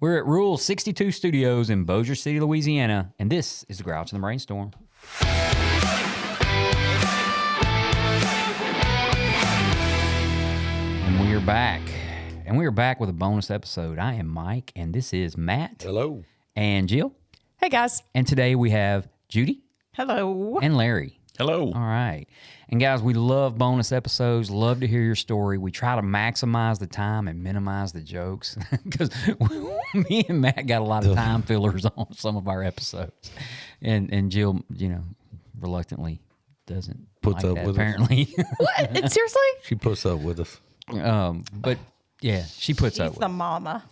We're at Rule 62 Studios in Bossier City, Louisiana, and this is the Grouch and the Brainstorm. And we are back. And we are back with a bonus episode. I am Mike, and this is Matt. Hello. And Jill. Hey, guys. And today we have Judy. Hello. And Larry. Hello. All right. And guys, we love bonus episodes, love to hear your story. We try to maximize the time and minimize the jokes because me and Matt got a lot of time fillers on some of our episodes. And Jill, reluctantly doesn't Puts like up that, with apparently. What? Seriously? She puts up with us. But yeah, she puts She's up the with it. mama.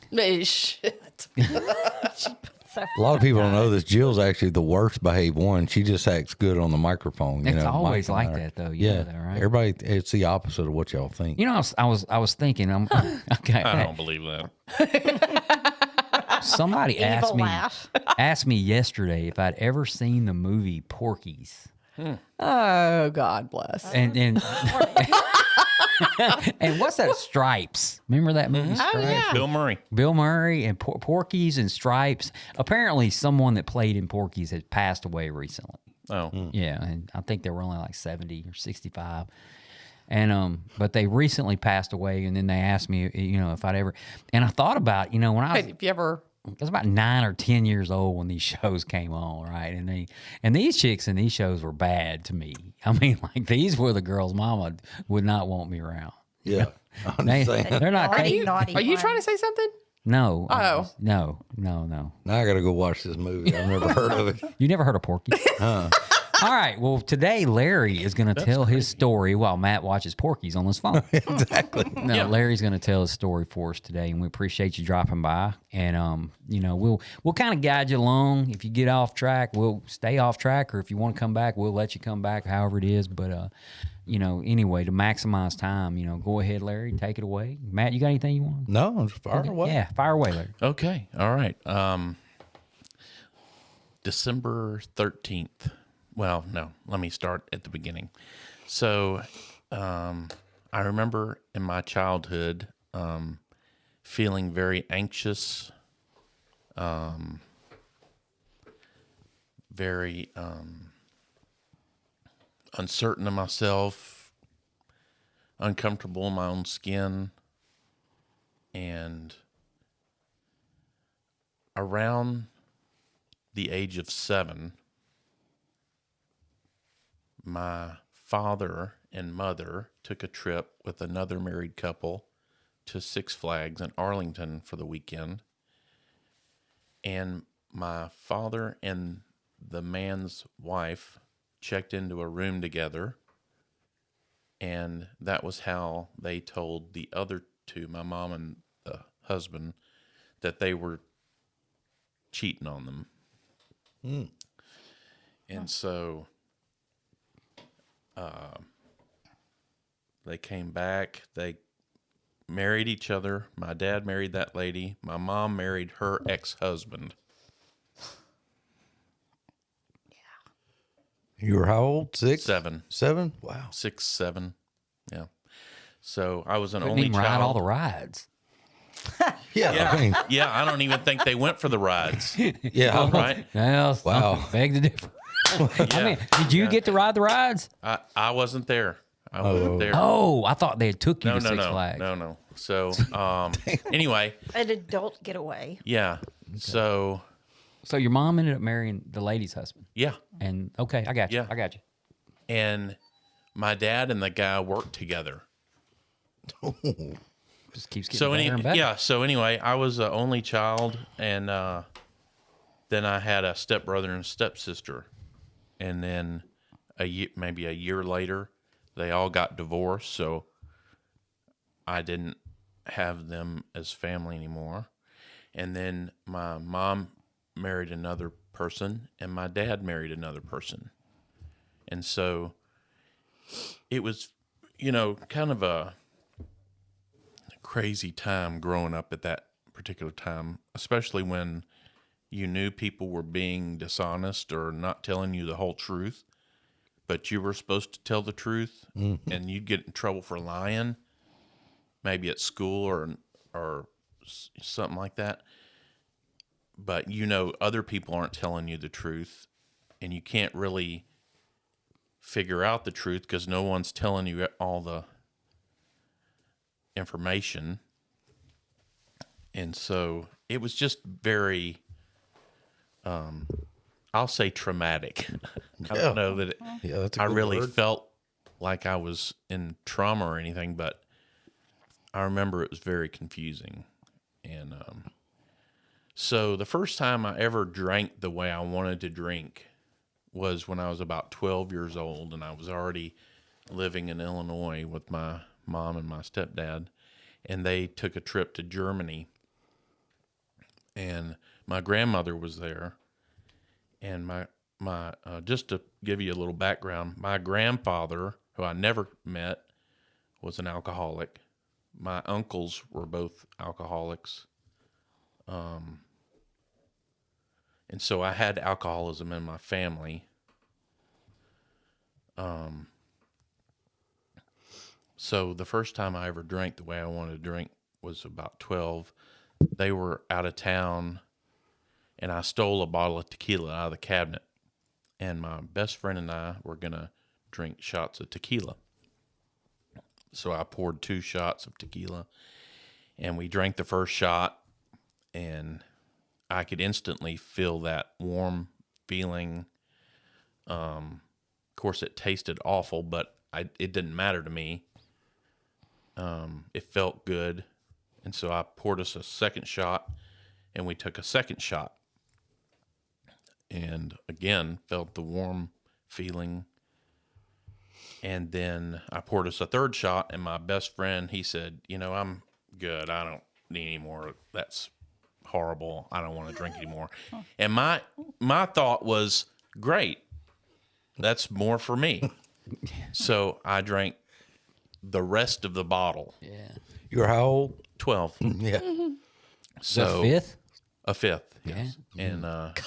Shit. A lot of people don't know this. Jill's actually the worst behaved one. She just acts good on the microphone. It's always Mike and like I- that, though. You know Yeah. that, right? Everybody, it's the opposite of what y'all think. I was thinking. Okay. I don't believe that. Somebody Evil laugh. asked me yesterday if I'd ever seen the movie Porky's. Oh, God bless. And and what's that? Stripes. Remember that movie? Stripes? yeah. Bill Murray. Bill Murray and Porky's and Stripes. Apparently, someone that played in Porky's had passed away recently. Oh. Yeah, and I think they were only like 70 or 65. And but they recently passed away, and then they asked me, if I'd ever. And I thought about, when I was. If you ever... I was about 9 or 10 years old when these shows came on, right? And these chicks in these shows were bad to me. I mean, like these were the girls' mama would not want me around. Yeah. I understand. They're not. Naughty Are you one. trying to say something? No. Oh. No. Now I got to go watch this movie. I've never heard of it. You never heard of Porky? All right. Well, today Larry is going to tell his story while Matt watches Porky's on his phone. Exactly. No, Larry's going to tell his story for us today, and we appreciate you dropping by. And we'll kind of guide you along. If you get off track, we'll stay off track, or if you want to come back, we'll let you come back, however it is. But anyway, to maximize time, go ahead, Larry, take it away. Matt, you got anything you want? No, just fire away. Yeah, fire away, Larry. Okay. All right. December 13th. Well, no, let me start at the beginning. So, I remember in my childhood, feeling very anxious, very uncertain of myself, uncomfortable in my own skin, and around the age of 7, my father and mother took a trip with another married couple to Six Flags in Arlington for the weekend. And my father and the man's wife checked into a room together. And that was how they told the other two, my mom and the husband, that they were cheating on them. And so they came back. They married each other. My dad married that lady. My mom married her ex-husband. You were how old? 6? 7. 7? Wow. 6, 7. Yeah. So I was an Couldn't only even child. ride all the rides. Yeah. Yeah, I mean, yeah. I don't even think they went for the rides. yeah. Right? Well, Wow. beg to differ. Yeah. I mean, did you get to ride the rides? I wasn't there. I wasn't there. Oh, I thought they took you no, to no, Six no, Flags. no. So, anyway, An adult getaway. yeah. So, So your mom ended up marrying the lady's husband. yeah. And okay, I got you. Yeah. I got you. And my dad and the guy worked together. Just keeps getting So better and better. yeah. So anyway, I was an only child, and then I had a stepbrother and stepsister, and then maybe a year later, they all got divorced. So I didn't have them as family anymore. And then my mom married another person, and my dad married another person, and so it was, kind of a crazy time growing up at that particular time, especially when you knew people were being dishonest or not telling you the whole truth, but you were supposed to tell the truth, and you'd get in trouble for lying, maybe at school or something like that. but you know other people aren't telling you the truth, and you can't really figure out the truth because no one's telling you all the information. And so it was just very, I'll say traumatic. I don't know that Yeah, that's a I good really word. felt like I was in trauma or anything, but I remember it was very confusing. And so the first time I ever drank the way I wanted to drink was when I was about 12 years old, and I was already living in Illinois with my mom and my stepdad, and they took a trip to Germany, and my grandmother was there, and my just to give you a little background, my grandfather, who I never met, was an alcoholic. My uncles were both alcoholics. And so I had alcoholism in my family. So the first time I ever drank the way I wanted to drink was about 12. They were out of town, and I stole a bottle of tequila out of the cabinet. And my best friend and I were going to drink shots of tequila. So I poured 2 shots of tequila, and we drank the first shot, and I could instantly feel that warm feeling. Of course, it tasted awful, but it didn't matter to me. It felt good. And so I poured us a second shot, and we took a second shot. And again, felt the warm feeling. And then I poured us a third shot, and my best friend, he said, I'm good. I don't need any more. That's horrible. I don't want to drink anymore. And my thought was, great. That's more for me. So I drank the rest of the bottle. Yeah. You were how old? 12. Yeah. So The fifth? a fifth, yes. And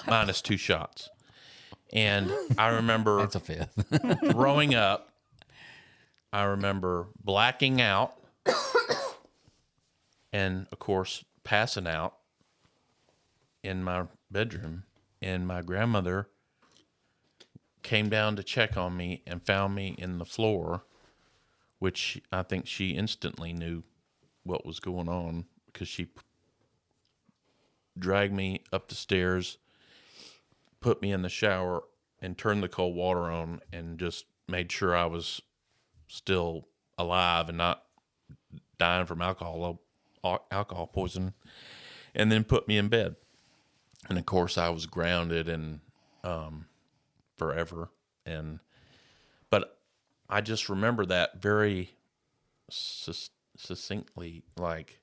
minus 2 shots. And I remember That's a fifth. growing up, I remember blacking out and, of course, passing out in my bedroom. And my grandmother came down to check on me and found me in the floor, which I think she instantly knew what was going on because she dragged me up the stairs, put me in the shower, and turned the cold water on and just made sure I was still alive and not dying from alcohol poisoning, and then put me in bed. And of course I was grounded and forever. But I just remember that very succinctly, like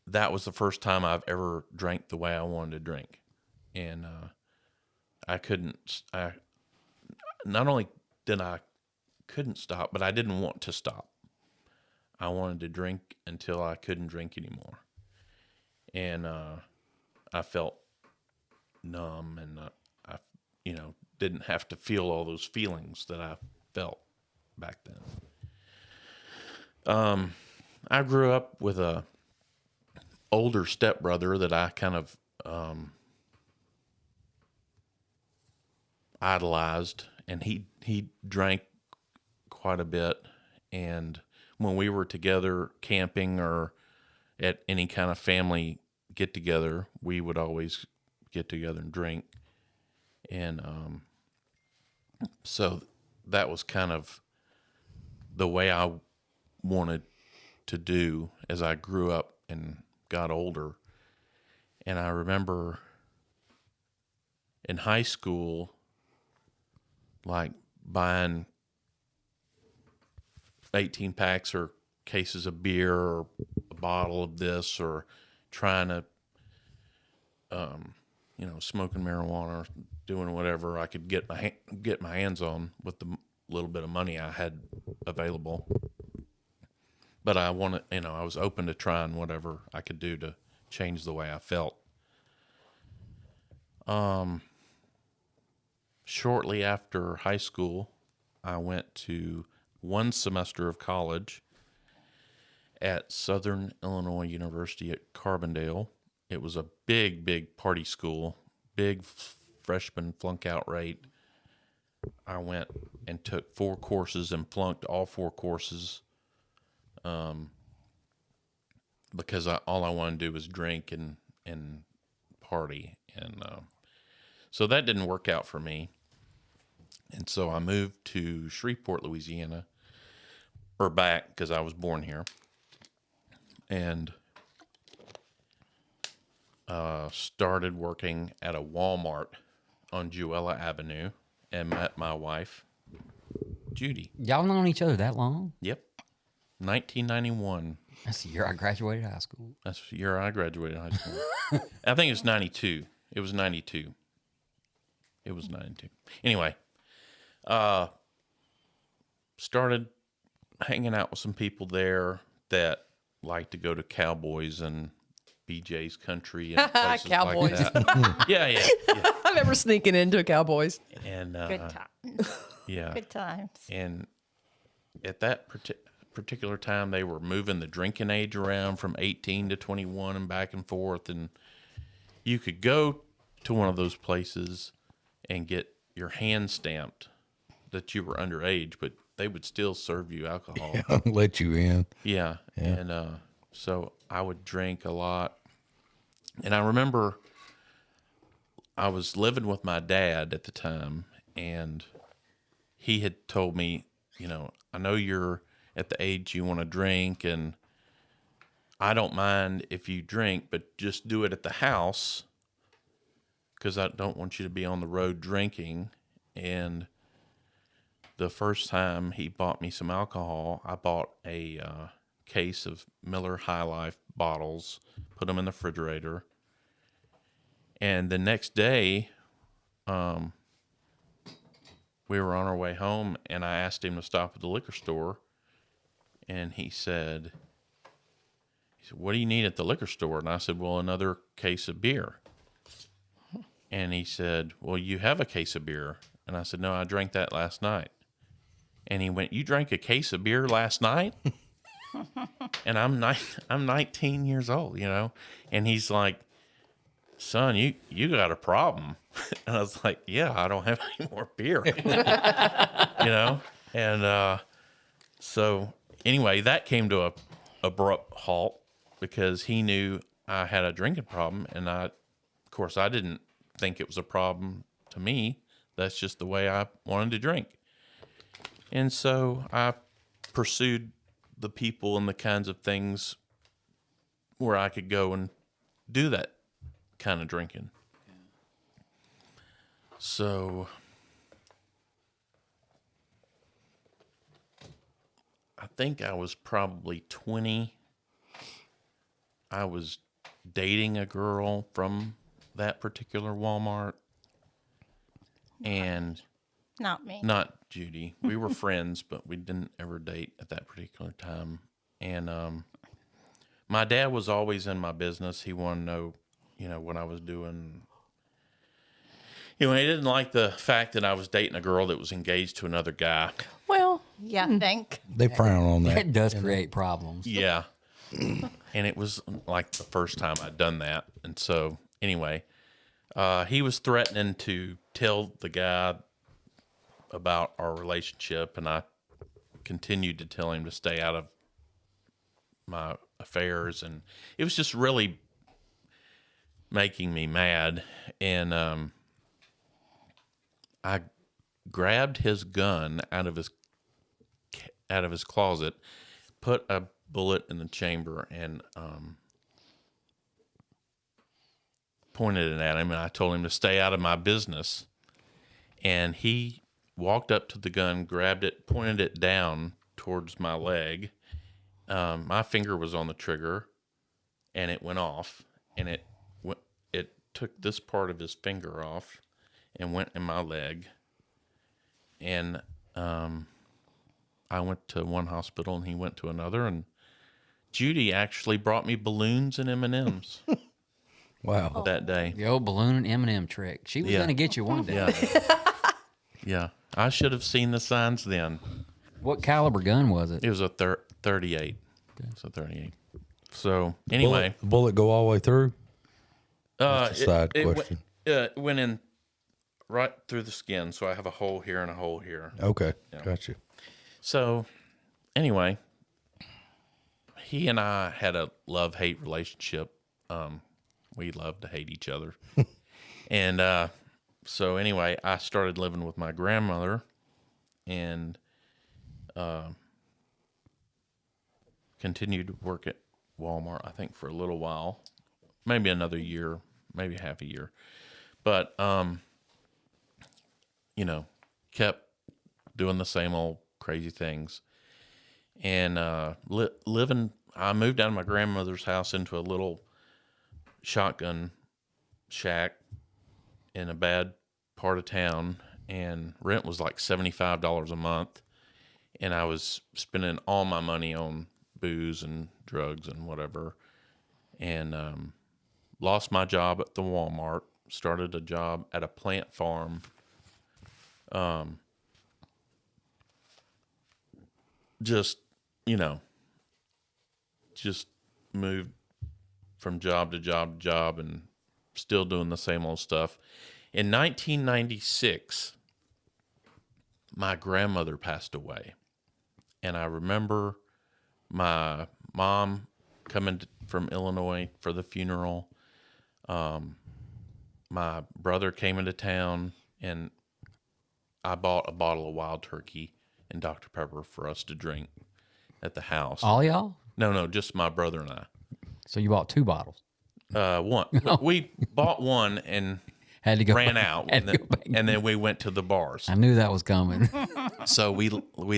that was the first time I've ever drank the way I wanted to drink. And not only did I couldn't stop, but I didn't want to stop. I wanted to drink until I couldn't drink anymore. And I felt numb, and I didn't have to feel all those feelings that I felt back then. I grew up with a older stepbrother that I kind of idolized, and he drank quite a bit. And when we were together camping or at any kind of family get together, we would always get together and drink. And so that was kind of the way I wanted to do as I grew up and got older. And I remember in high school, like buying 18 packs or cases of beer or a bottle of this, or trying to, smoking marijuana or doing whatever I could get my hands on with the little bit of money I had available. But I was open to trying whatever I could do to change the way I felt. Shortly after high school, I went to 1 semester of college at Southern Illinois University at Carbondale, it was a big party school, big freshman flunk out rate. I went and took 4 courses and flunked all 4 courses, because all I wanted to do was drink and party, and so that didn't work out for me. And so I moved to Shreveport, Louisiana, or back because I was born here, and started working at a Walmart on Jewella Avenue and met my wife, Judy. Y'all known each other that long? Yep. 1991. That's the year I graduated high school. That's the year I graduated high school. I think it was 92. It was 92. It was 92. Anyway, started hanging out with some people there that like to go to Cowboys and BJ's Country and places Cowboys. like that. Yeah. I remember sneaking into a Cowboys. And Good times. yeah. Good times. And at that particular time, they were moving the drinking age around from 18 to 21 and back and forth. And you could go to one of those places and get your hand stamped that you were underage, but they would still serve you alcohol. Let you in. Yeah. And so I would drink a lot. And I remember I was living with my dad at the time, and he had told me, I know you're at the age you want to drink, and I don't mind if you drink, but just do it at the house because I don't want you to be on the road drinking. And the first time he bought me some alcohol, I bought a case of Miller High Life bottles, put them in the refrigerator. And the next day, we were on our way home, and I asked him to stop at the liquor store. And he said, "What do you need at the liquor store?" And I said, "Well, another case of beer." And he said, "Well, you have a case of beer." And I said, "No, I drank that last night." And he went, "You drank a case of beer last night?" And I'm 19 years old, and he's like, "Son, you got a problem." And I was like, "Yeah, I don't have any more beer." And so anyway, that came to a abrupt halt because he knew I had a drinking problem, and of course I didn't think it was a problem to me. That's just the way I wanted to drink. And so I pursued the people and the kinds of things where I could go and do that kind of drinking. So I think I was probably 20. I was dating a girl from that particular Walmart. And Not me. not Judy. We were friends, but we didn't ever date at that particular time. And my dad was always in my business. He wanted to know, what I was doing. He didn't like the fact that I was dating a girl that was engaged to another guy. Well, Yeah, I think. They frown on that. That does create problems. Yeah. And it was like the first time I'd done that. And so, anyway, he was threatening to tell the guy about our relationship, and I continued to tell him to stay out of my affairs, and it was just really making me mad. And I grabbed his gun out of his closet, put a bullet in the chamber, and pointed it at him, and I told him to stay out of my business. And he walked up to the gun, grabbed it, pointed it down towards my leg. My finger was on the trigger, and it went off, and it took this part of his finger off and went in my leg. And I went to one hospital, and he went to another, and Judy actually brought me balloons and M&Ms Wow. that day. The old balloon and M&M trick. She was Yeah. going to get you one day. Yeah. Yeah. I should have seen the signs then. What caliber gun was it? It was a 38. It's a 38. So, anyway, Bullet go all the way through? That's a side question. Went in right through the skin, so I have a hole here and a hole here. Okay, got you. So, anyway, he and I had a love-hate relationship. We loved to hate each other. And so, anyway, I started living with my grandmother and continued to work at Walmart, I think, for a little while. Maybe another year, maybe half a year. But, kept doing the same old crazy things. And living, I moved out of my grandmother's house into a little shotgun shack in a bad part of town, and rent was like $75 a month. And I was spending all my money on booze and drugs and whatever. And lost my job at the Walmart, started a job at a plant farm. Just moved from job to job to job and still doing the same old stuff. In 1996, my grandmother passed away. And I remember my mom coming from Illinois for the funeral. My brother came into town, and I bought a bottle of Wild Turkey and Dr. Pepper for us to drink at the house. All y'all? No, just my brother and I. So you bought 2 bottles. One. We bought one and Had to go. ran out, Had to go back. and then we went to the bars. I knew that was coming. So we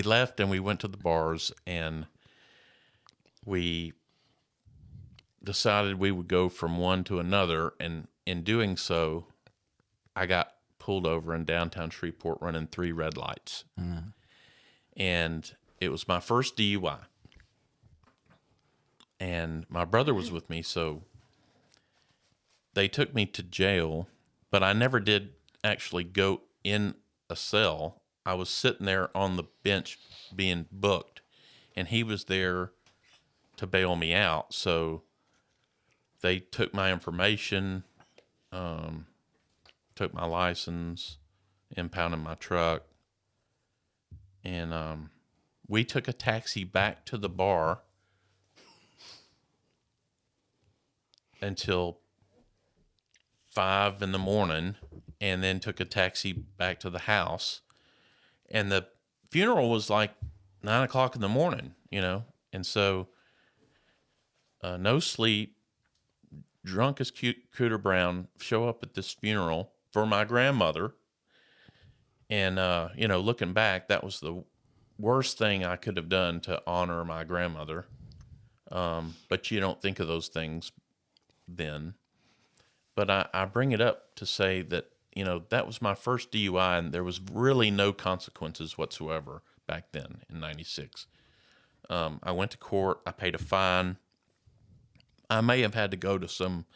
left and we went to the bars, and we decided we would go from one to another. And in doing so, I got pulled over in downtown Shreveport running 3 red lights. And it was my first DUI. And my brother was with me, so they took me to jail, but I never did actually go in a cell. I was sitting there on the bench being booked, and he was there to bail me out. So they took my information, took my license, impounded my truck, and we took a taxi back to the bar until 5 a.m, and then took a taxi back to the house. And the funeral was like 9:00 in the morning, and so no sleep, drunk as Cooter Brown, show up at this funeral for my grandmother. And, looking back, that was the worst thing I could have done to honor my grandmother. But you don't think of those things then. But I bring it up to say that, that was my first DUI, and there was really no consequences whatsoever back then in 96. I went to court. I paid a fine. I may have had to go to some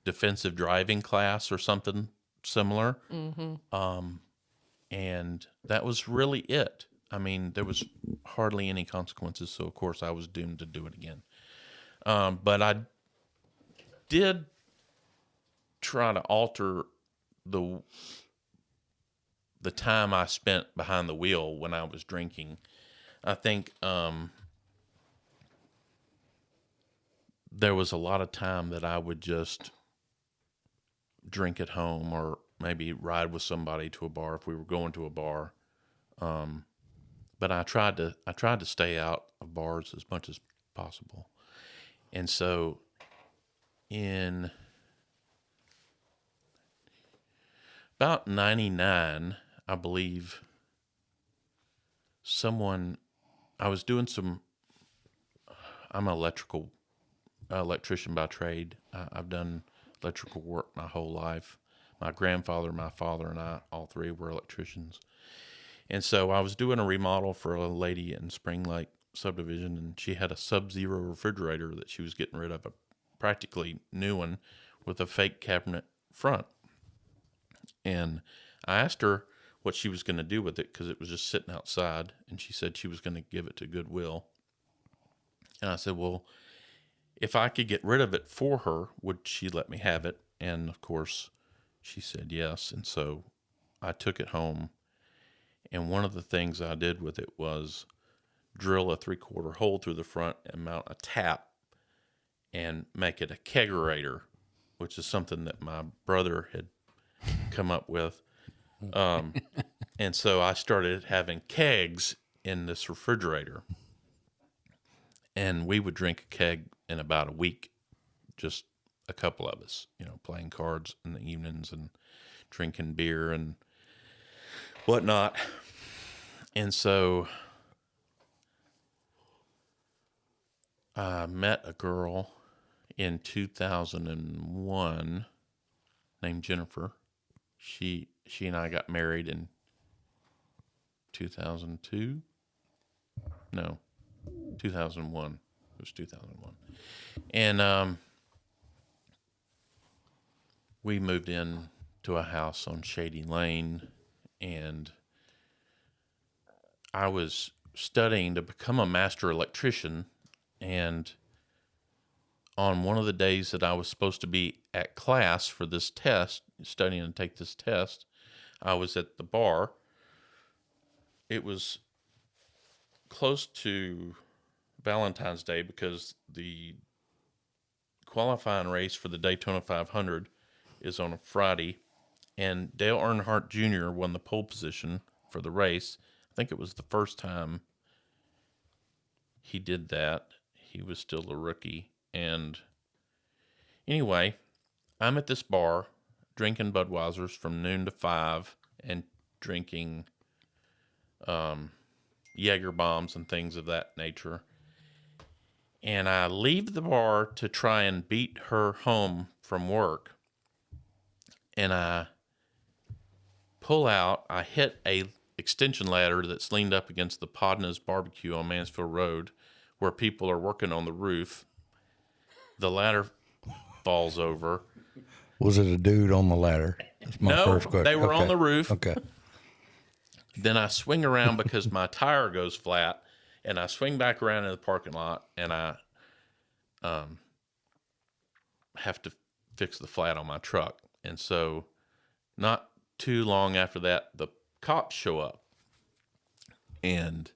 defensive driving class or something similar. And that was really it. I mean, there was hardly any consequences, so of course I was doomed to do it again. But I did try to alter the time I spent behind the wheel when I was drinking. I think there was a lot of time that I would just drink at home, or maybe ride with somebody to a bar if we were going to a bar. But I tried to stay out of bars as much as possible. And so in about 99, I believe, I was doing I'm an electrician by trade. I've done electrical work my whole life. My grandfather, my father, and I, all 3 were electricians. And so I was doing a remodel for a lady in Spring Lake subdivision, and she had a Sub-Zero refrigerator that she was getting rid of, a practically new one with a fake cabinet front. And I asked her what she was going to do with it, because it was just sitting outside, and she said she was going to give it to Goodwill. And I said, well, if I could get rid of it for her, would she let me have it? And of course, she said yes. And so I took it home. And one of the things I did with it was drill a 3/4 hole through the front and mount a tap and make it a kegerator, which is something that my brother had come up with. And so I started having kegs in this refrigerator. And we would drink a keg in about a week, just a couple of us, playing cards in the evenings and drinking beer and whatnot. And so I met a girl in 2001 named Jennifer. She and I got married in 2002. No, 2001. It was 2001. And we moved in to a house on Shady Lane, and I was studying to become a master electrician. And on one of the days that I was supposed to be at class for this test, studying to take this test, I was at the bar. It was close to Valentine's Day because the qualifying race for the Daytona 500 is on a Friday, and Dale Earnhardt Jr. won the pole position for the race. I think it was the first time he did that. He was still a rookie. And anyway, I'm at this bar drinking Budweisers from noon to 5 and drinking Jaeger bombs and things of that nature. And I leave the bar to try and beat her home from work. And I pull out, I hit a extension ladder that's leaned up against the Podna's barbecue on Mansfield Road where people are working on the roof. The ladder falls over. Was it a dude on the ladder? That's my first question. They were on the roof. Okay. Then I swing around because my tire goes flat, and I swing back around in the parking lot, and I have to fix the flat on my truck. And so not too long after that, the cops show up. And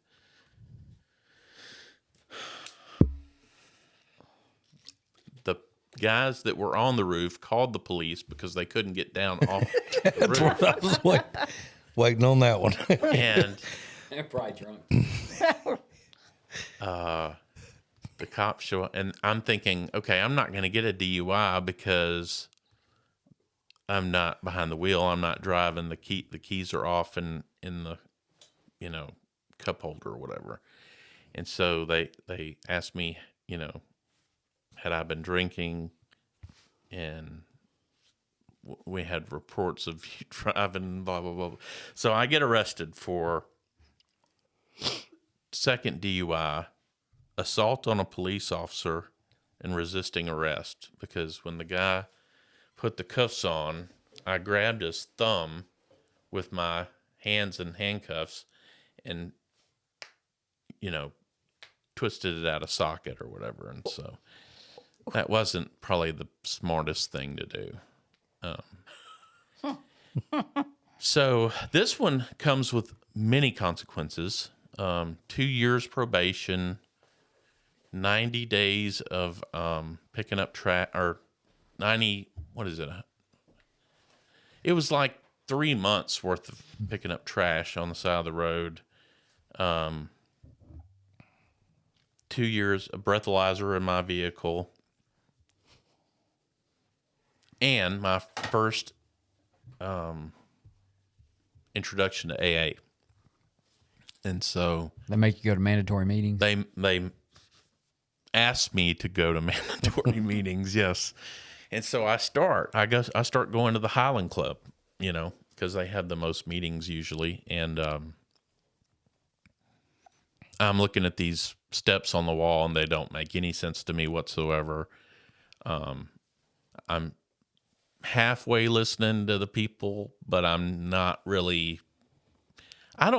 the guys that were on the roof called the police because they couldn't get down off the roof. That's what I was waiting on that one. And They're probably drunk. the cops show up, and I'm thinking, okay, I'm not going to get a DUI because I'm not behind the wheel. I'm not driving. The keys are off in the, cup holder or whatever. And so they asked me, had I been drinking, and we had reports of you driving, blah, blah, blah. So I get arrested for second DUI, assault on a police officer, and resisting arrest. Because when the guy put the cuffs on, I grabbed his thumb with my hands in handcuffs and, twisted it out of socket or whatever. And so that wasn't probably the smartest thing to do. So this one comes with many consequences. 2 years probation, 90 days of picking up trash, or 90, what is it? It was like 3 months worth of picking up trash on the side of the road. 2 years, a breathalyzer in my vehicle, and my first introduction to AA. And so They make you go to mandatory meetings. they asked me to go to mandatory meetings, yes. And so I start going to the Highland Club, because they have the most meetings usually. And I'm looking at these steps on the wall, and they don't make any sense to me whatsoever. I'm halfway listening to the people, but I'm not really. I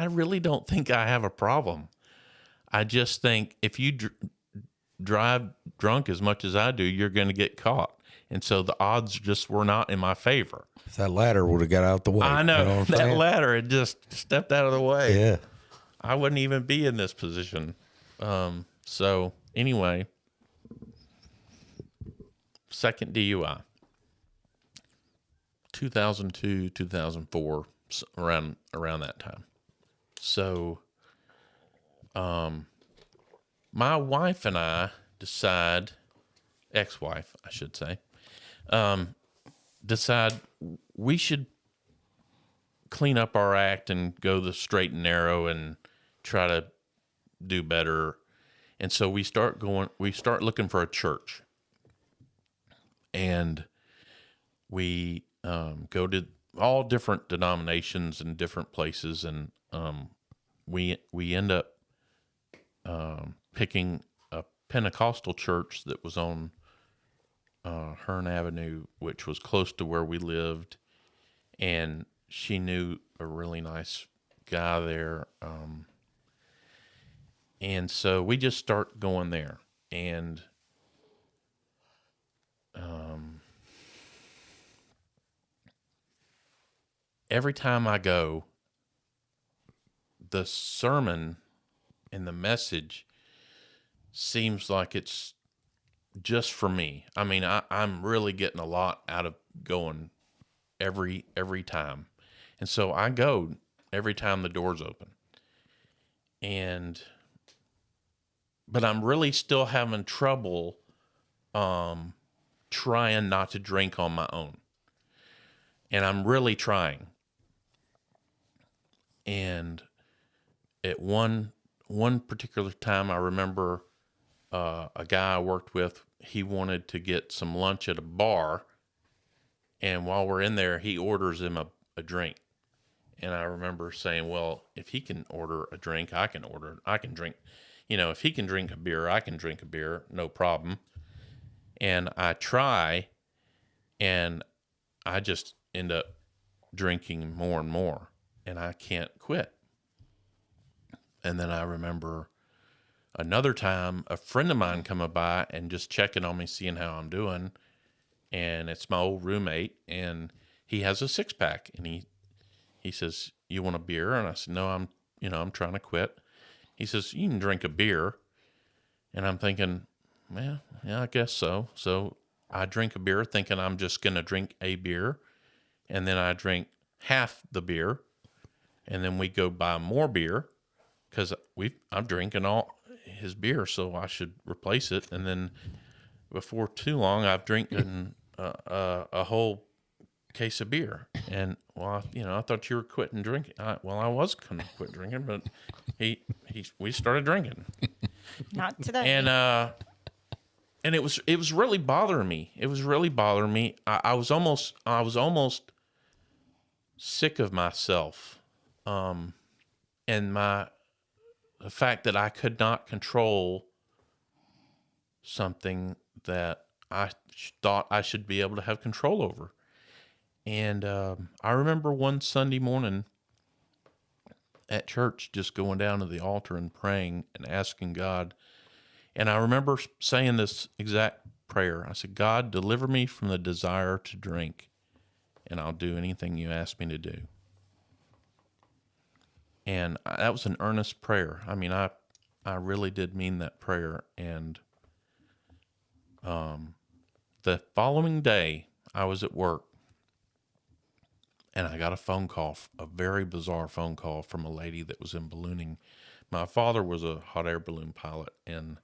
really don't think I have a problem. I just think if you drive drunk as much as I do, you're going to get caught. And so the odds just were not in my favor. If that ladder would have got out the way. I know, You know what I'm that saying? ladder had just stepped out of the way. Yeah. I wouldn't even be in this position. So anyway, second DUI, 2002, 2004, around that time. So, my wife and I decide, ex-wife, I should say, decide we should clean up our act and go the straight and narrow and try to do better. And so we start looking for a church, and we go to all different denominations and different places, and we end up picking a Pentecostal church that was on Hearn Avenue, which was close to where we lived, and she knew a really nice guy there. And so we just start going there. And every time I go, the sermon and the message seems like it's just for me. I mean, I'm really getting a lot out of going every time. And so I go every time the doors open. But I'm really still having trouble trying not to drink on my own. And I'm really trying. And at one particular time, I remember a guy I worked with, he wanted to get some lunch at a bar. And while we're in there, he orders him a drink. And I remember saying, well, if he can order a drink, I can drink. You know, if he can drink a beer, I can drink a beer, no problem. And I try, and I just end up drinking more and more, and I can't quit. And then I remember another time a friend of mine coming by and just checking on me, seeing how I'm doing. And it's my old roommate, and he has a 6-pack, and he says, "You want a beer?" And I said, "No, I'm trying to quit." He says, "You can drink a beer." And I'm thinking, well, yeah, I guess so. So I drink a beer thinking I'm just going to drink a beer. And then I drink half the beer. And then we go buy more beer because I'm drinking all his beer, so I should replace it. And then before too long, I've drinking a whole case of beer. And, well, I thought you were quitting drinking. I was going to quit drinking, but we started drinking. Not today. And it was really bothering me. It was really bothering me. I was almost sick of myself. And the fact that I could not control something that I thought I should be able to have control over. And I remember one Sunday morning at church just going down to the altar and praying and asking God. And I remember saying this exact prayer. I said, "God, deliver me from the desire to drink, and I'll do anything you ask me to do." And that was an earnest prayer. I mean, I really did mean that prayer. And the following day, I was at work, and I got a phone call, a very bizarre phone call from a lady that was in ballooning. My father was a hot air balloon pilot, and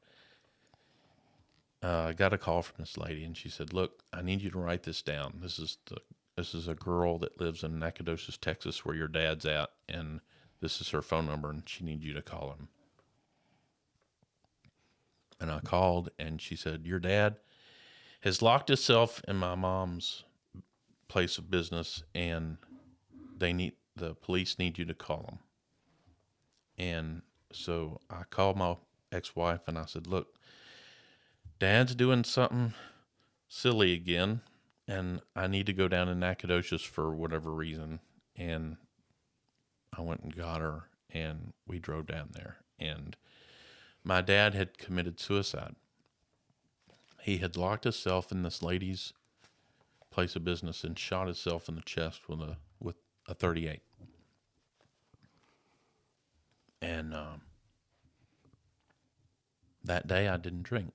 I got a call from this lady, and she said, "Look, I need you to write this down. This is a girl that lives in Nacogdoches, Texas, where your dad's at, and this is her phone number, and she needs you to call him." And I called, and she said, "Your dad has locked himself in my mom's place of business, and the police need you to call him." And so I called my ex-wife, and I said, "Look, Dad's doing something silly again, and I need to go down to Nacogdoches for whatever reason." And I went and got her, and we drove down there. And my dad had committed suicide. He had locked himself in this lady's place of business and shot himself in the chest with a 38. And that day I didn't drink.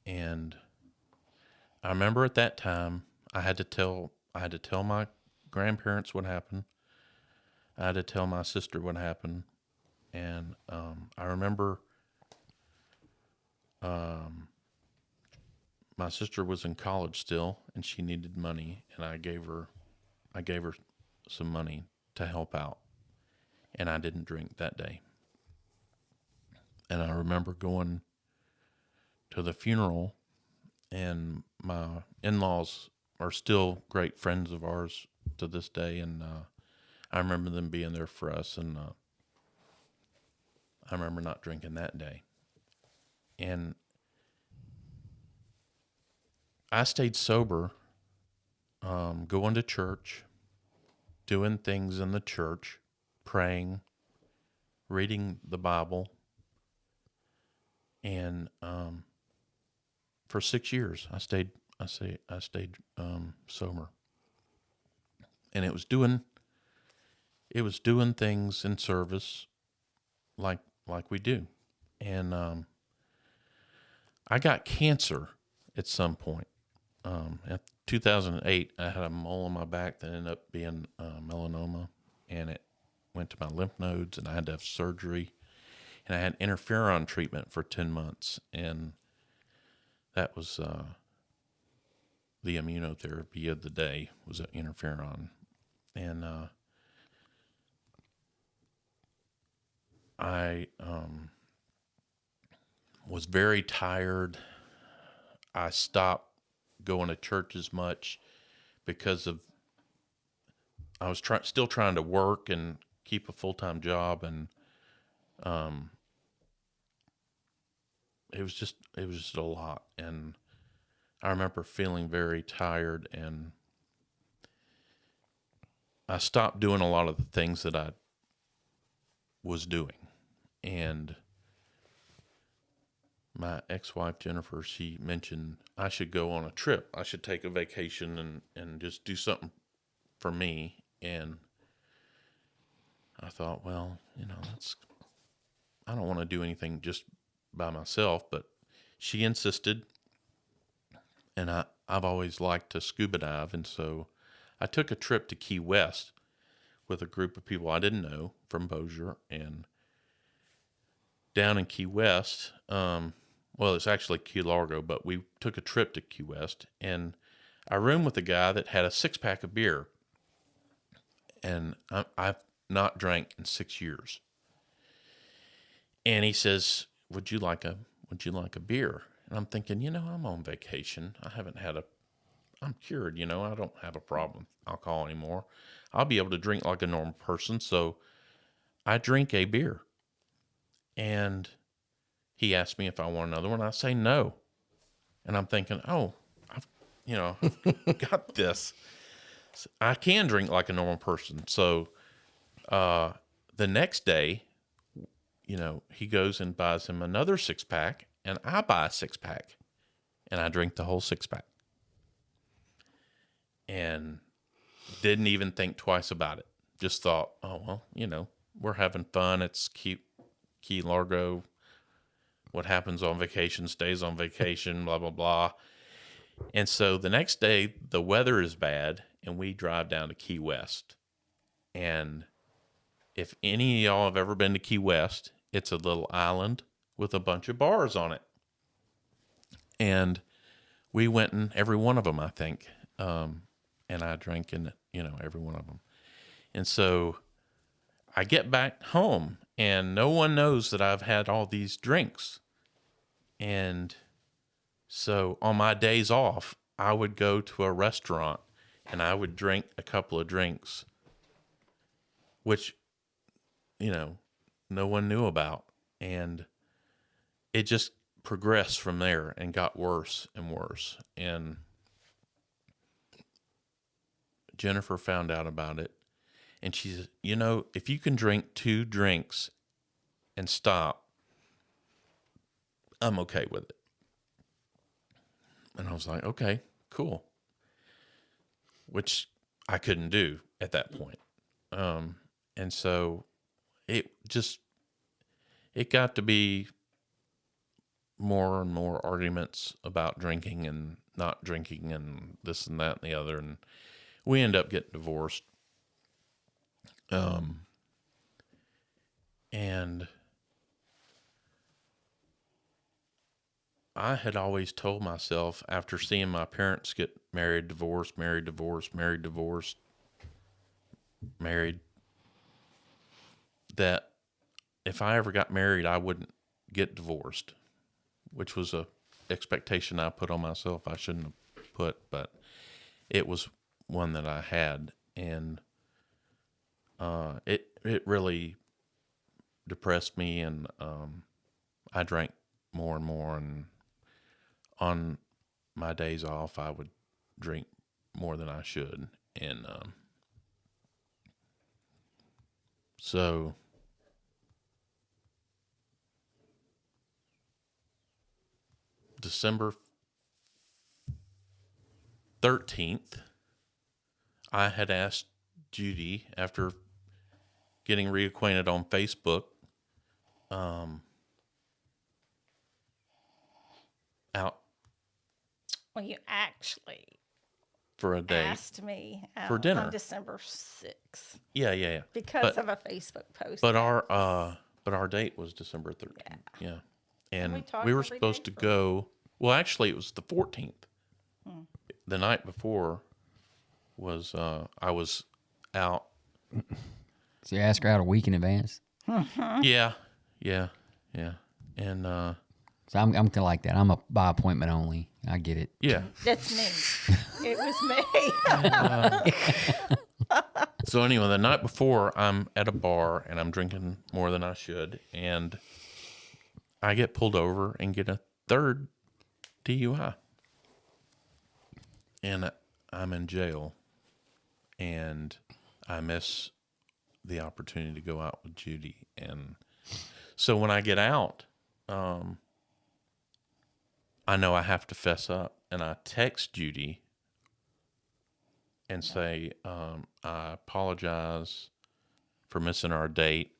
And I remember at that time I had to tell my grandparents what happened. I had to tell my sister what happened. And I remember my sister was in college still, and she needed money, and I gave her some money to help out, and I didn't drink that day. And I remember going to the funeral, and my in-laws are still great friends of ours to this day, and I remember them being there for us, and I remember not drinking that day. And I stayed sober, going to church, doing things in the church, praying, reading the Bible, and for 6 years I stayed sober, and it was doing things in service like we do, and I got cancer at some point. In 2008, I had a mole on my back that ended up being melanoma, and it went to my lymph nodes, and I had to have surgery, and I had interferon treatment for 10 months, and that was the immunotherapy of the day was an interferon, and I was very tired. I stopped going to church as much because of I was still trying to work and keep a full-time job, and it was just a lot. And I remember feeling very tired, and I stopped doing a lot of the things that I was doing. And my ex-wife, Jennifer, she mentioned I should go on a trip. I should take a vacation and just do something for me. And I thought, well, I don't want to do anything just by myself, but she insisted. And I've always liked to scuba dive. And so I took a trip to Key West with a group of people I didn't know from Bossier. And down in Key West, well, it's actually Key Largo, but we took a trip to Key West, and I roomed with a guy that had a 6-pack of beer, and I've not drank in 6 years. And he says, "Would you like a beer?" And I'm thinking, I'm on vacation. I'm cured. I don't have a problem with alcohol anymore. I'll be able to drink like a normal person. So I drink a beer, and he asked me if I want another one. I say no. And I'm thinking, I've got this. I can drink like a normal person. So the next day, he goes and buys him another 6-pack, and I buy a 6-pack, and I drink the whole 6-pack. And didn't even think twice about it. Just thought, we're having fun. It's Key Largo. What happens on vacation stays on vacation, blah, blah, blah. And so the next day, the weather is bad, and we drive down to Key West. And if any of y'all have ever been to Key West, it's a little island with a bunch of bars on it. And we went in every one of them, I think. And I drank in, every one of them. And so I get back home, and no one knows that I've had all these drinks. And so on my days off, I would go to a restaurant and I would drink a couple of drinks, which, no one knew about. And it just progressed from there and got worse and worse. And Jennifer found out about it. And she said, if you can drink 2 drinks and stop, I'm okay with it. And I was like, okay, cool. Which I couldn't do at that point. And so it got to be more and more arguments about drinking and not drinking and this and that and the other. And we end up getting divorced. And I had always told myself after seeing my parents get married, divorced, married, divorced, married, divorced, married, that if I ever got married, I wouldn't get divorced, which was a expectation I put on myself. I shouldn't have put, but it was one that I had. And it really depressed me, and I drank more and more, and on my days off I would drink more than I should, and so December 13th, I had asked Judy, after getting reacquainted on Facebook, out Well, you actually for a date. asked me out For dinner. on December 6th Yeah. because of a Facebook post. But our date was December 13th. Yeah. And we talked we were every supposed day to for- go. Well, actually, it was the 14th. The night before was I was out. So you ask her out a week in advance. Yeah. And So I'm kind of like that. I'm a by appointment only. I get it. yeah. That's me. It was me. So anyway, the night before, I'm at a bar and I'm drinking more than I should, and I get pulled over and get a third DUI, and I'm in jail, and I miss the opportunity to go out with Judy. And so when I get out, I know I have to fess up, and I text Judy and say, I apologize for missing our date.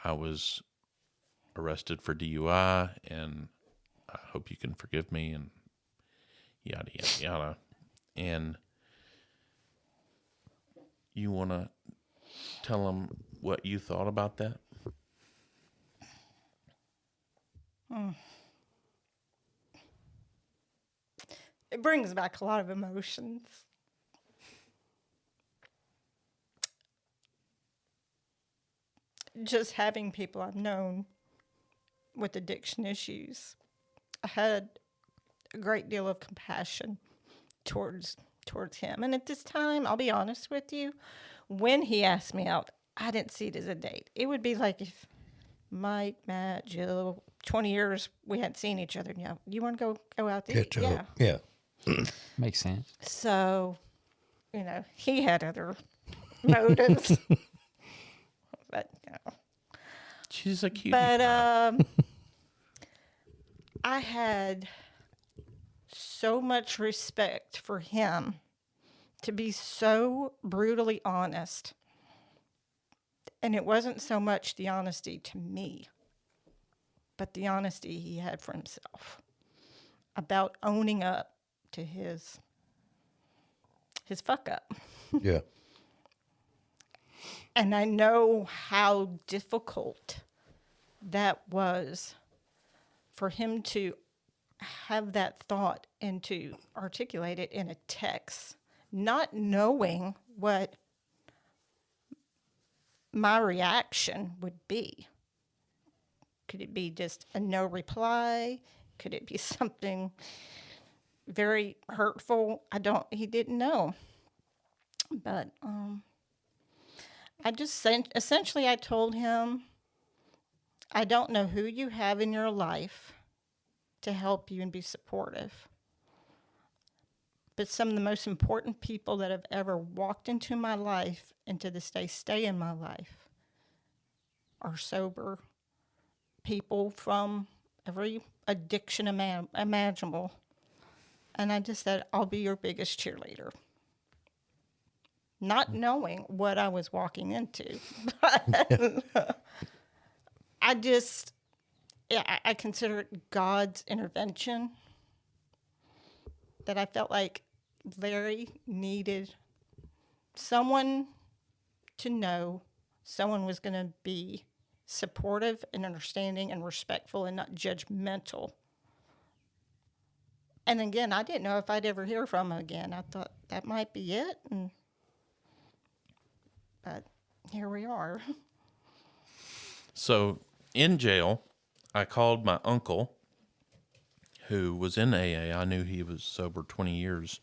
I was arrested for DUI, and I hope you can forgive me, and yada, yada, yada. And you want to tell them what you thought about that? It brings back a lot of emotions. Just having people I've known with addiction issues, I had a great deal of compassion towards him. And at this time, I'll be honest with you, when he asked me out, I didn't see it as a date. It would be like if Mike, Matt, Jill, 20 years we hadn't seen each other. Yeah, you want to go out to eat? Catch up. Yeah. Makes sense. So, he had other motives. But, She's a cutie. But I had so much respect for him to be so brutally honest. And it wasn't so much the honesty to me, but the honesty he had for himself about owning up to his fuck up. Yeah. And I know how difficult that was for him to have that thought and to articulate it in a text, not knowing what my reaction would be. Could it be just a no reply? Could it be something very hurtful? He didn't know. But I just essentially I told him, I don't know who you have in your life to help you and be supportive, but some of the most important people that have ever walked into my life and to this day stay in my life are sober people from every addiction imaginable. And I just said, I'll be your biggest cheerleader. Not knowing what I was walking into. I just, yeah, I consider it God's intervention, that I felt like Larry needed someone to know someone was going to be supportive and understanding and respectful and not judgmental. And again, I didn't know if I'd ever hear from him again. I thought that might be it, but here we are. So in jail, I called my uncle, who was in AA. I knew he was sober 20 years.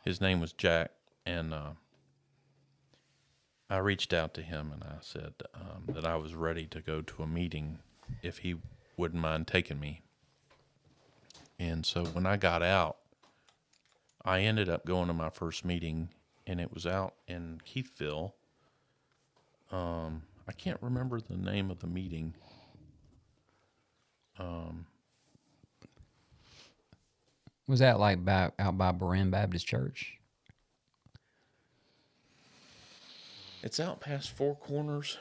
His name was Jack, and I reached out to him and I said that I was ready to go to a meeting if he wouldn't mind taking me. And so when I got out, I ended up going to my first meeting, and it was out in Keithville. I can't remember the name of the meeting. Was that like out by Berean Baptist Church? It's out past Four Corners.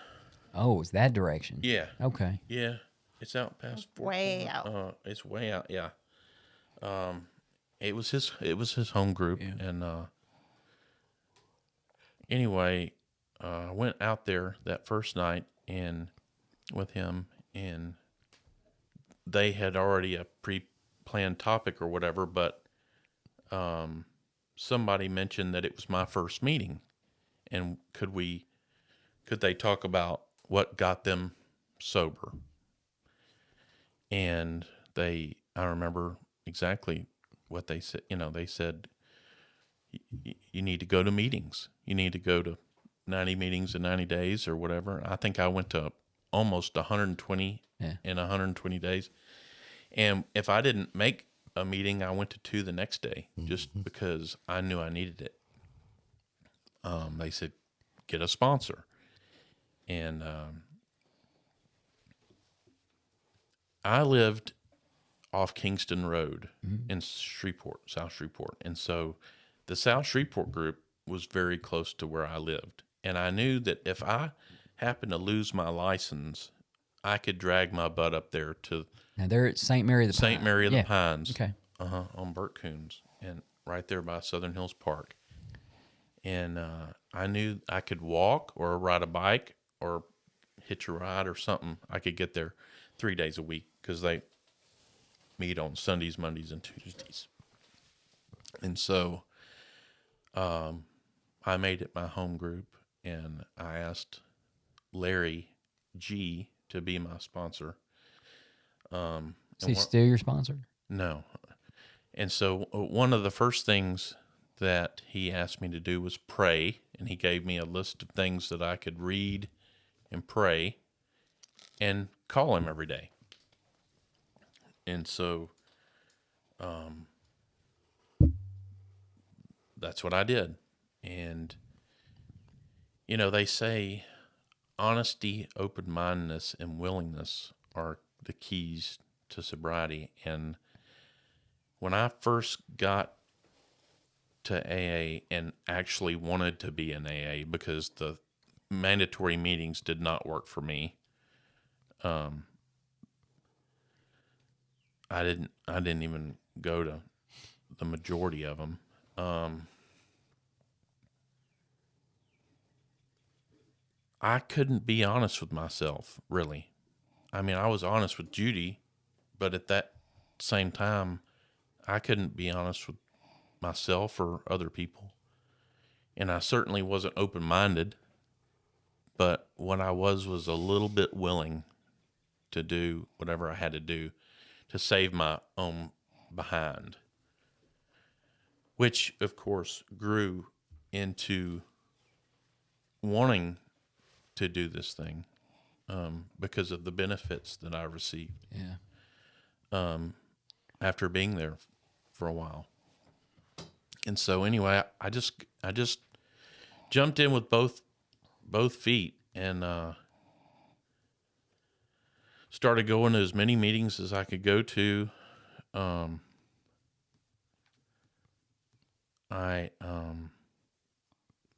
Oh, it's that direction. Yeah. Okay. Yeah. It's out past Four Way Corners. out. It's way out. Yeah. It was his home group, Yeah. and anyway, I went out there that first night and with him, and they had already a pre-planned topic or whatever, but somebody mentioned that it was my first meeting, and could they talk about what got them sober? And I remember exactly what they said. They said, you need to go to meetings. You need to go to 90 meetings in 90 days or whatever. I think I went to almost 120 in 120 days. And if I didn't make a meeting, I went to 2 the next day just because I knew I needed it. They said, get a sponsor. And I lived off Kingston Road in Shreveport, South Shreveport. And so the South Shreveport group was very close to where I lived. And I knew that if I happened to lose my license, I could drag my butt up there to Now they're at St. Mary of the St. Pines. Mary of Yeah. the Pines. Okay. On Burt Coons, and right there by Southern Hills Park. And I knew I could walk or ride a bike or hitch a ride or something. I could get there 3 days a week because they meet on Sundays, Mondays, and Tuesdays. And so I made it my home group, and I asked Larry G to be my sponsor. Is he still your sponsor? No. And so one of the first things that he asked me to do was pray, and he gave me a list of things that I could read and pray and call him every day. And so that's what I did. And, they say honesty, open-mindedness, and willingness are the keys to sobriety. And when I first got to AA and actually wanted to be in AA because the mandatory meetings did not work for me, I didn't even go to the majority of them. I couldn't be honest with myself, really. I mean, I was honest with Judy, but at that same time, I couldn't be honest with myself or other people. And I certainly wasn't open-minded, but what I was a little bit willing to do whatever I had to do to save my own behind, which, of course, grew into wanting to do this thing because of the benefits that I received. Yeah. After being there for a while. And so anyway, I just jumped in with both feet and started going to as many meetings as I could go to. I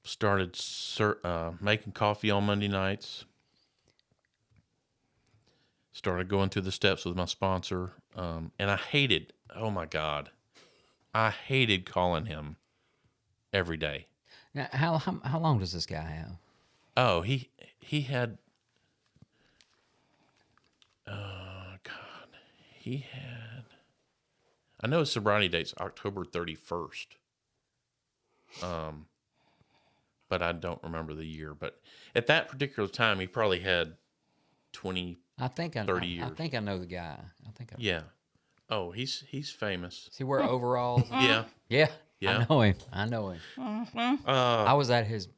started making coffee on Monday nights. Started going through the steps with my sponsor. And I hated, oh my God, I hated calling him every day. Now, how long does this guy have? Oh, he had, God, he had, I know his sobriety date's October 31st. But I don't remember the year. But at that particular time, he probably had 20, I think 30 years. I think I know the guy. Yeah. Oh, he's famous. Does he wear overalls? Yeah. Yeah. Yeah. I know him. I was at his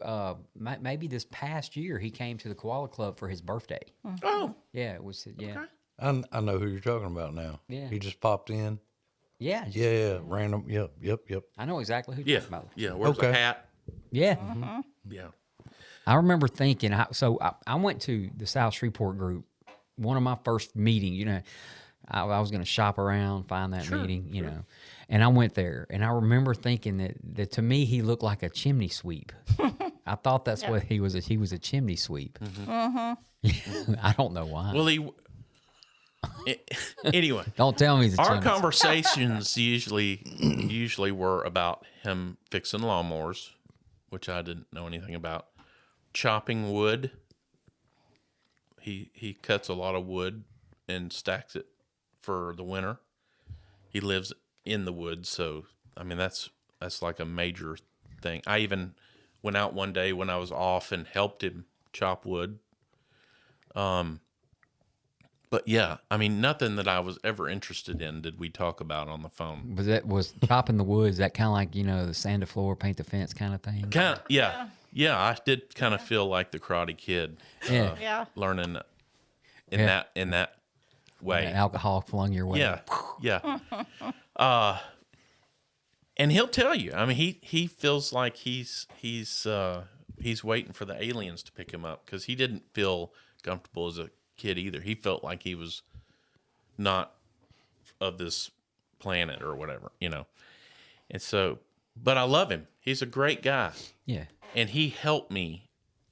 maybe this past year he came to the Koala Club for his birthday. Oh. Yeah, it was yeah. Okay. I know who you're talking about now. Yeah. He just popped in. Yeah. just- Yeah, random. Yep. I know exactly who you're Yeah. talking about. Yeah. Wears Okay. a hat. Yeah. Yeah. I remember thinking, I went to the South Shreveport group, one of my first meetings, you know, I was going to shop around, find that meeting, you know, and I went there and I remember thinking that to me, he looked like a chimney sweep. I thought that's what he was. He was a chimney sweep. I don't know why. Well, anyway, Don't tell me he's a our chimney sweep. conversations usually were about him fixing lawnmowers, which I didn't know anything about. Chopping wood. He cuts a lot of wood and stacks it for the winter. He lives in the woods, so I mean that's like a major thing. I even went out one day when I was off and helped him chop wood. But yeah, I mean nothing that I was ever interested in did we talk about on the phone. Was chopping the woods that kind of like, you know, the sand the floor, paint the fence kind of thing? Kind of, yeah. I did kind of feel like the Karate Kid, Yeah. Yeah. learning in Yeah. that way. Alcohol flung your way. Yeah. And he'll tell you. I mean, he feels like he's waiting for the aliens to pick him up because he didn't feel comfortable as a kid either. He felt like he was not of this planet or whatever, you know. And so, but I love him. He's a great guy. Yeah. And he helped me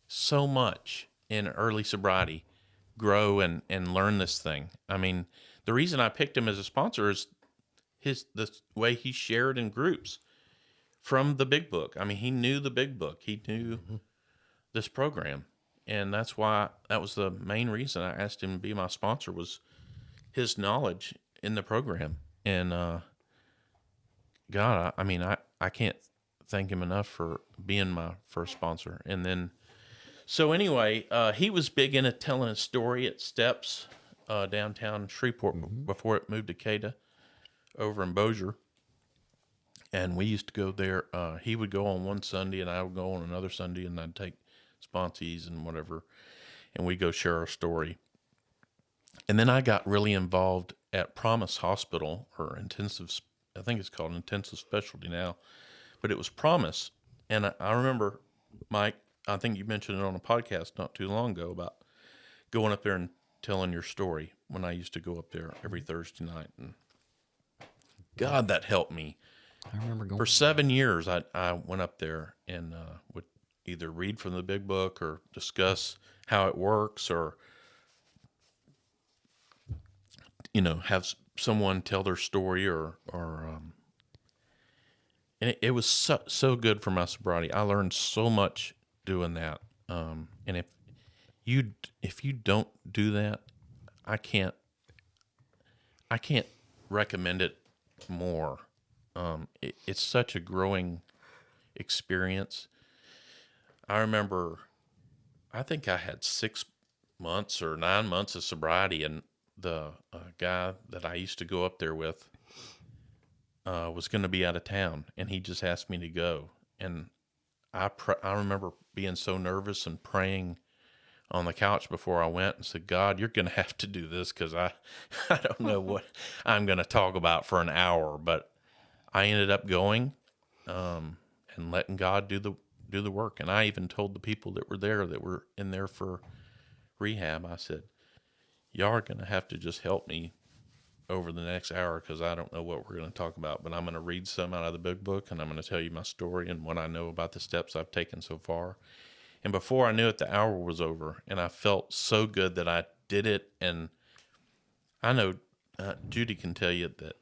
so much in early sobriety grow and learn this thing. I mean, the reason I picked him as a sponsor is the way he shared in groups from the big book. I mean, he knew the big book. He knew this program. And that's why that was the main reason I asked him to be my sponsor was his knowledge in the program. And God, I mean, I can't thank him enough for being my first sponsor. And then, so anyway, he was big into telling a story at Steps downtown Shreveport before it moved to Cada over in Bossier. And we used to go there. He would go on one Sunday and I would go on another Sunday and I'd take sponsees and whatever. And we'd go share our story. And then I got really involved at Promise Hospital or I think it's called intensive specialty now, but it was Promise. And I remember, Mike, I think you mentioned it on a podcast not too long ago about going up there and telling your story when I used to go up there every Thursday night. And God, that helped me. I remember going For 7 years, I went up there and would either read from the big book or discuss how it works or, you know, have someone tell their story or and it was so good for my sobriety. I learned so much doing that. And if you don't do that, I can't recommend it more. It's such a growing experience. I remember, I think I had 6 months or 9 months of sobriety, and the guy that I used to go up there with was going to be out of town, and he just asked me to go. And I remember being so nervous and praying on the couch before I went and said, God, you're going to have to do this because I don't know what I'm going to talk about for an hour. But I ended up going and letting God do the work. And I even told the people that were in there for rehab, I said, y'all are going to have to just help me over the next hour because I don't know what we're going to talk about, but I'm going to read some out of the big book, and I'm going to tell you my story and what I know about the steps I've taken so far. And before I knew it, the hour was over, and I felt so good that I did it. And I know Judy can tell you that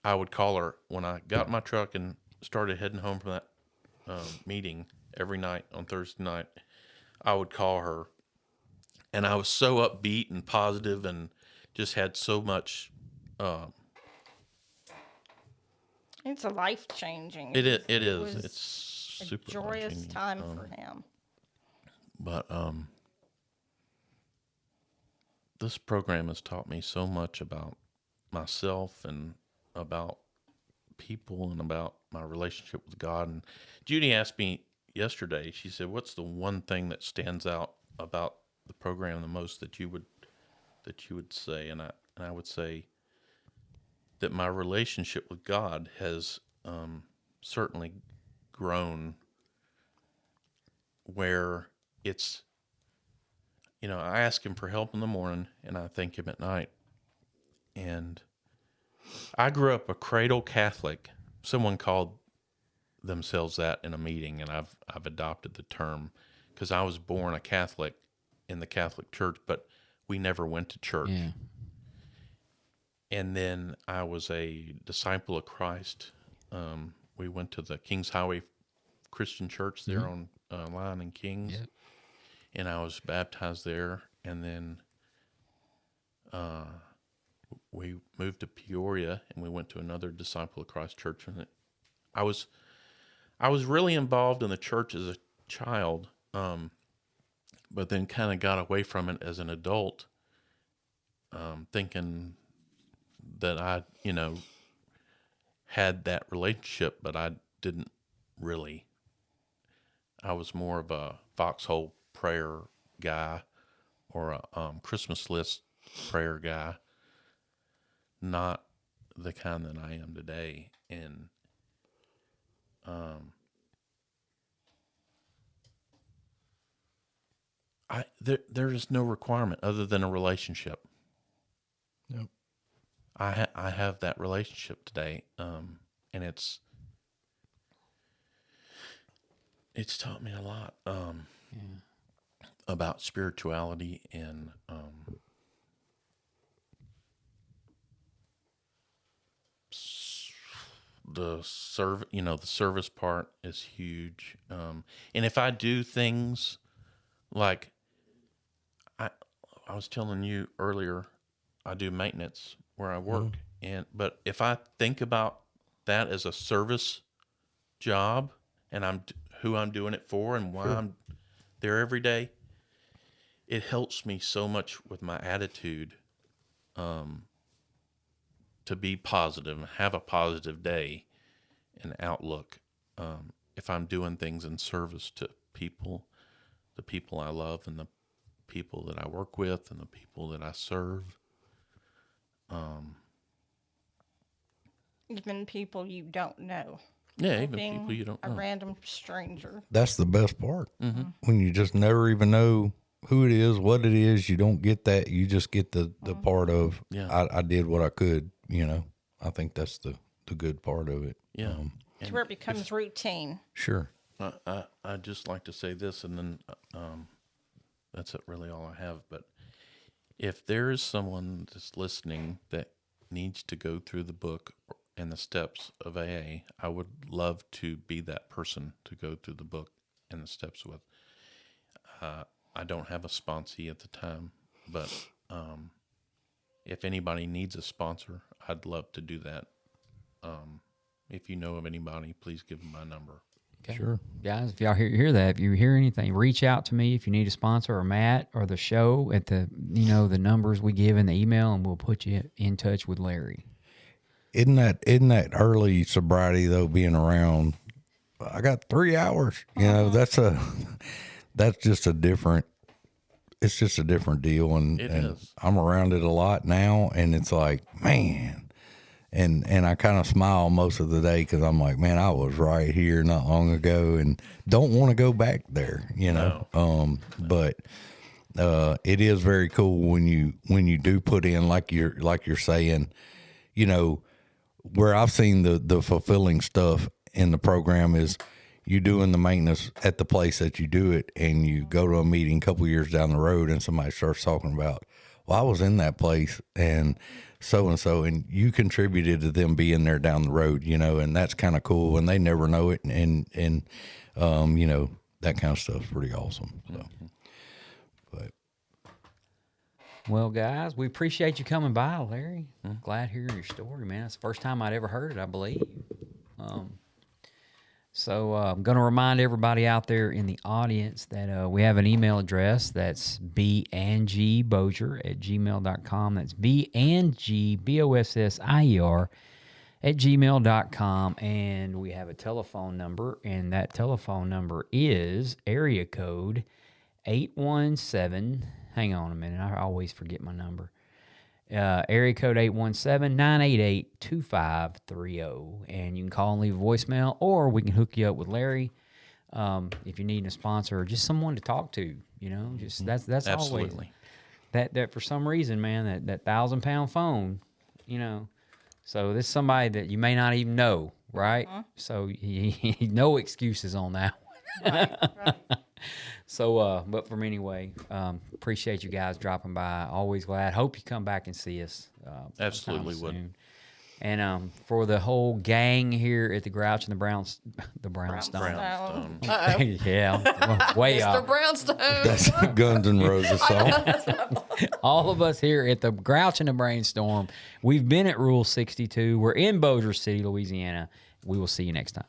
I would call her when I got in my truck and started heading home from that meeting every night on Thursday night. I would call her, and I was so upbeat and positive and just had so much. It's a life-changing. It is. It was It's super a joyous life-changing. time for him. But this program has taught me so much about myself and about people and about my relationship with God. And Judy asked me yesterday, she said, what's the one thing that stands out about the program the most that you would say? And I would say that my relationship with God has certainly grown, where it's, I ask him for help in the morning and I thank him at night. And I grew up a cradle Catholic. Someone called themselves that in a meeting, and I've adopted the term because I was born a Catholic in the Catholic Church, but we never went to church. Yeah. And then I was a disciple of Christ. We went to the Kings Highway Christian Church there on Line and Kings, and I was baptized there. And then we moved to Peoria, and we went to another Disciple of Christ church. And I was really involved in the church as a child, but then kind of got away from it as an adult, thinking that I, had that relationship, but I didn't really. I was more of a foxhole prayer guy or a Christmas list prayer guy, not the kind that I am today. And there is no requirement other than a relationship. Yep. I have that relationship today, and it's taught me a lot about spirituality and the service part is huge. And if I do things like I was telling you earlier, I do maintenance where I work, but if I think about that as a service job, and who I'm doing it for and why I'm there every day, it helps me so much with my attitude, to be positive and have a positive day and outlook. If I'm doing things in service to people, the people I love and the people that I work with and the people that I serve. Even people you don't know. Yeah, even Being people you don't a know. random stranger. That's the best part. When you just never even know who it is, what it is. You don't get that. You just get the part of, I did what I could, I think that's the good part of it. Yeah. To where it becomes routine. Sure. I'd just like to say this, and then that's really all I have. But if there is someone that's listening that needs to go through the book and the steps of AA, I would love to be that person to go through the book and the steps with. I don't have a sponsee at the time, but if anybody needs a sponsor, I'd love to do that. If you know of anybody, please give them my number. Okay. Sure. Guys, if y'all hear that, if you hear anything, reach out to me if you need a sponsor, or Matt, or the show at the numbers we give in the email, and we'll put you in touch with Larry. Isn't that early sobriety though, being around? I got 3 hours. That's just a different. It's just a different deal, and is. I'm around it a lot now, and it's like, man. And I kind of smile most of the day because I'm like, man, I was right here not long ago, and don't want to go back there, No. But it is very cool when you do put in, like you're saying, you know, where I've seen the fulfilling stuff in the program is you doing the maintenance at the place that you do it, and you go to a meeting a couple years down the road and somebody starts talking about, well, I was in that place and so, and you contributed to them being there down the road, you know, and that's kind of cool, and they never know it. And you know, that kind of stuff's pretty awesome. So, but. Well, guys, we appreciate you coming by, Larry. Glad hearing your story, man. It's the first time I'd ever heard it, I believe. So I'm going to remind everybody out there in the audience that we have an email address. That's bangbossier@gmail.com. That's bangbossier@gmail.com. And we have a telephone number, and that telephone number is area code 817. Hang on a minute. I always forget my number. Area code 817-988-2530. And you can call and leave a voicemail, or we can hook you up with Larry if you need a sponsor or just someone to talk to. You know, just that's Absolutely. always that for some reason, man, that 1,000-pound phone, you know. So this is somebody that you may not even know, right? So no excuses on that one. Right. So, but from anyway, appreciate you guys dropping by. Always glad. Hope you come back and see us. Absolutely sometime would. soon. And for the whole gang here at the Grouch and the Brownstone. Brownstone. Yeah, way Mr. off. Brownstone. That's a Guns N' Roses song. All of us here at the Grouch and the Brainstorm. We've been at Rule 62. We're in Bossier City, Louisiana. We will see you next time.